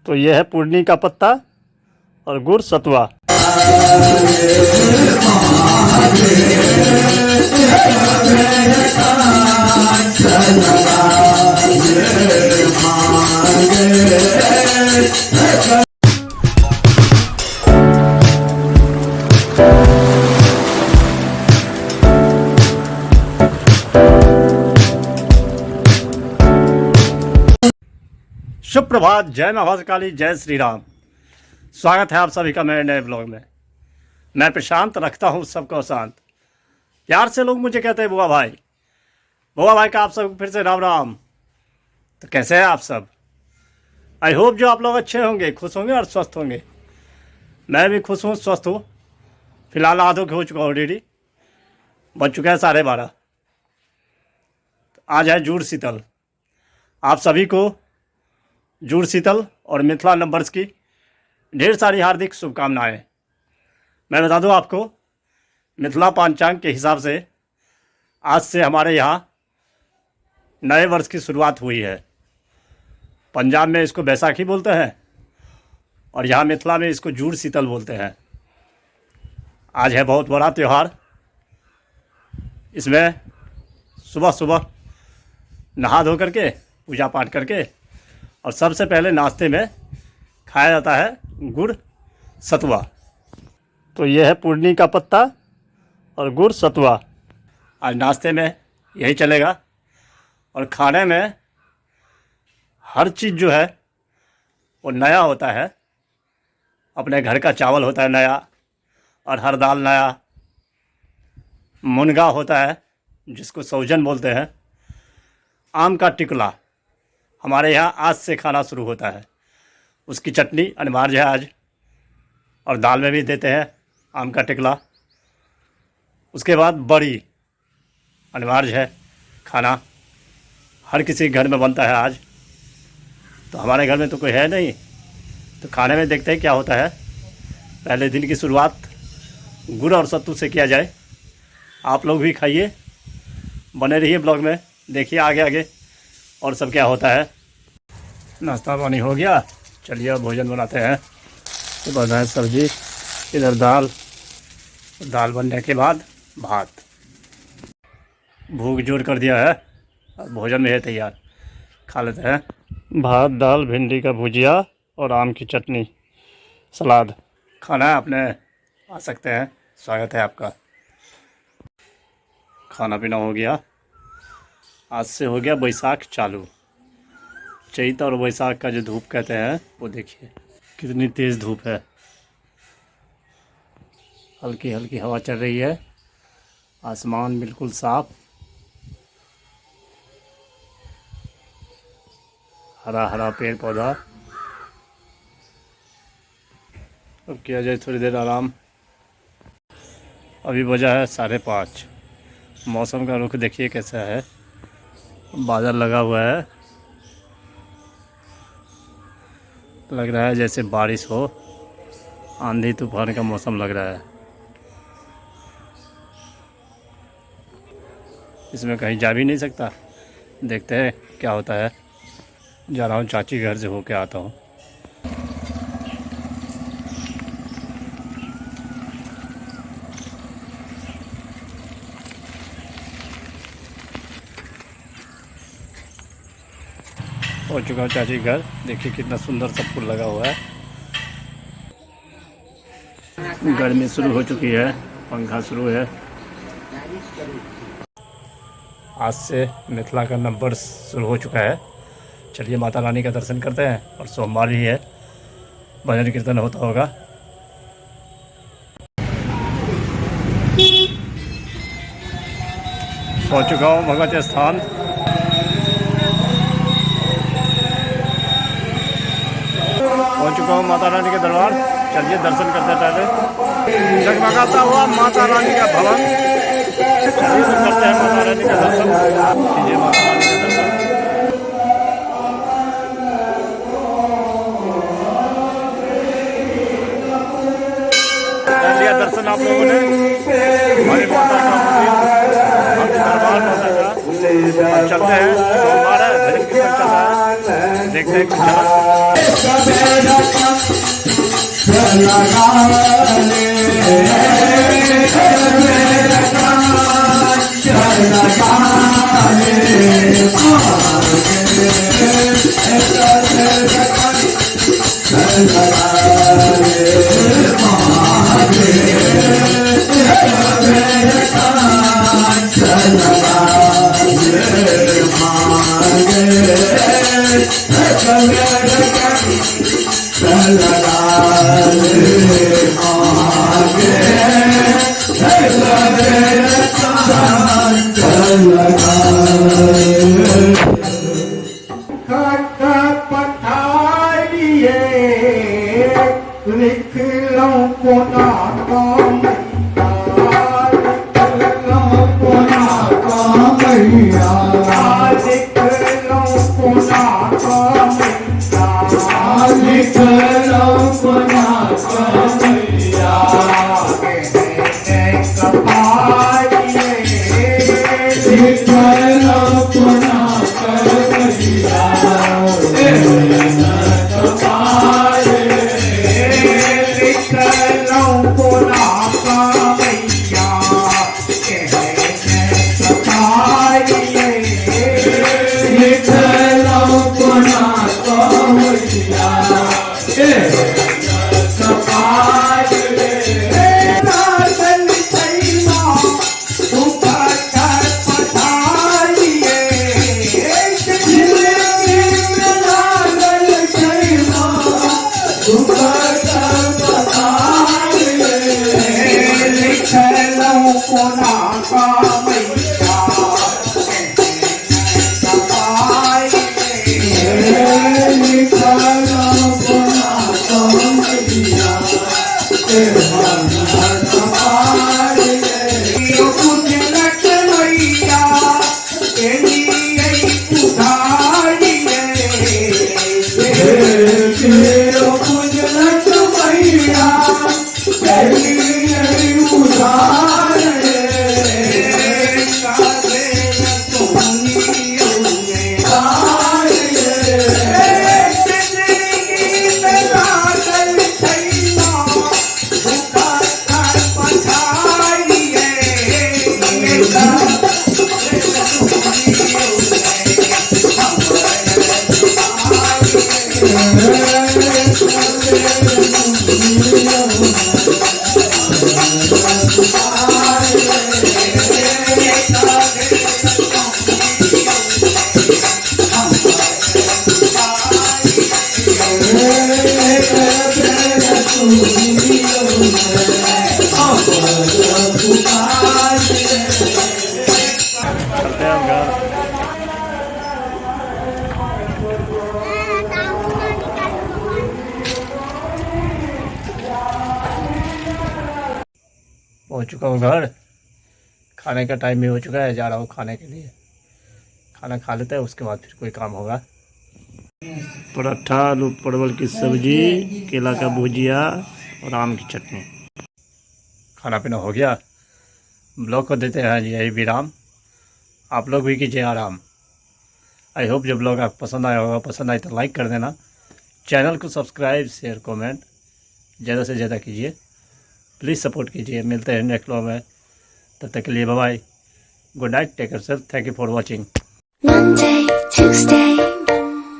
तो यह है पूर्णी का पत्ता और गुड़ सतुआ। सुप्रभात, जय मां काली, जय श्री राम। स्वागत है आप सभी का मेरे नए ब्लॉग में। मैं प्रशांत रखता हूँ सबको शांत। प्यार से लोग मुझे कहते हैं बुआ भाई। बुआ भाई का आप सब फिर से राम राम। तो कैसे हैं आप सब? आई होप जो आप लोग अच्छे होंगे, खुश होंगे और स्वस्थ होंगे। मैं भी खुश हूँ, स्वस्थ हूँ। फिलहाल आधो के हो चुका ऑलरेडी, बज चुका है 12:30। आज है जुड़ शीतल। आप सभी को जुड़ शीतल और मिथिला नंबर्स की ढेर सारी हार्दिक शुभकामनाएं। मैं बता दूं आपको, मिथिला पंचांग के हिसाब से आज से हमारे यहाँ नए वर्ष की शुरुआत हुई है। पंजाब में इसको बैसाखी बोलते हैं और यहाँ मिथिला में इसको जुड़ शीतल बोलते हैं। आज है बहुत बड़ा त्यौहार। इसमें सुबह सुबह नहा धो करके पूजा पाठ करके और सबसे पहले नाश्ते में खाया जाता है गुड़ सतुआ। तो यह है पूर्णी का पत्ता और गुड़ सतुआ। आज नाश्ते में यही चलेगा और खाने में हर चीज़ जो है वो नया होता है। अपने घर का चावल होता है नया, अरहर दाल नया, मुनगा होता है जिसको सौजन बोलते हैं, आम का टिकला हमारे यहाँ आज से खाना शुरू होता है। उसकी चटनी अनिवार्य है आज, और दाल में भी देते हैं आम का टिकला। उसके बाद बड़ी अनिवार्य है खाना, हर किसी के घर में बनता है आज। तो हमारे घर में तो कोई है नहीं, तो खाने में देखते हैं क्या होता है। पहले दिन की शुरुआत गुड़ और सत्तू से किया जाए। आप लोग भी खाइए, बने रहिए ब्लॉग में, देखिए आगे आगे और सब क्या होता है। नाश्ता पानी हो गया, चलिए अब भोजन बनाते हैं। तो बनाए सब्जी, इधर दाल, दाल बनने के बाद भात। भूख जोर कर दिया है, अब भोजन में है तैयार, खा लेते हैं। भात, दाल, भिंडी का भुजिया और आम की चटनी, सलाद। खाना है अपने, आ सकते हैं, स्वागत है आपका। खाना पीना हो गया। आज से हो गया बैसाख चालू। चैत और बैसाख का जो धूप कहते हैं वो देखिए कितनी तेज़ धूप है। हल्की हल्की हवा चल रही है, आसमान बिल्कुल साफ, हरा हरा पेड़ पौधा। अब किया जाए थोड़ी देर आराम। अभी बजा है 5:30। मौसम का रुख देखिए कैसा है, बादल लगा हुआ है, लग रहा है जैसे बारिश हो, आंधी तूफान का मौसम लग रहा है। इसमें कहीं जा भी नहीं सकता, देखते हैं क्या होता है। जा रहा हूँ चाची घर से होके आता हूँ। पहुँच चुका हूँ चाची घर। देखिए कितना सुंदर सा फूल लगा हुआ है। गर्मी शुरू हो चुकी है, पंखा शुरू है। आज से मिथिला का नंबर शुरू हो चुका है। चलिए माता रानी का दर्शन करते हैं, और सोमवार ही है, भजन कीर्तन होता होगा। पहुँच चुका हूँ भगवती स्थान। पहुँच चुका हूँ माता रानी के दरबार। चलिए दर्शन करते हैं। पहले जगमगाता हुआ माता रानी का भवन, चलिए तो करते हैं माता रानी का दर्शन। कीजिए माता रानी का दर्शन। कर लिया दर्शन आप लोगों ने हमारी माता का मंदिर, दरबार माता का। अब चलते हैं, सोमवार है, भजन कीर्तन चल रहा है। देखते हैं कुछ और। लिख लो कोना काम लिख लो कोना काम लिख लो कोना काम लिख लो कोना काम लिख लो कोना चलते हैं हम घर। पहुंच चुका हूँ घर। खाने का टाइम भी हो चुका है, जा रहा हूँ खाने के लिए। खाना खा लेते हैं, उसके बाद फिर कोई काम होगा। पराठा, आलू परवल की सब्जी, केला का भुजिया और आम की चटनी। खाना पीना हो गया। ब्लॉग को देते हैं यही विराम। आप लोग भी कीजिए आराम। आई होप जो ब्लॉग आपको पसंद आया होगा, पसंद आए तो लाइक कर देना। चैनल को सब्सक्राइब, शेयर, कमेंट ज़्यादा से ज़्यादा कीजिए। प्लीज़ सपोर्ट कीजिए। मिलते हैं नेक्स्ट ब्लॉग में, तब तक के लिए bye bye, good night, take care self, thank you for watching. Monday, Tuesday,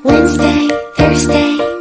Wednesday, Thursday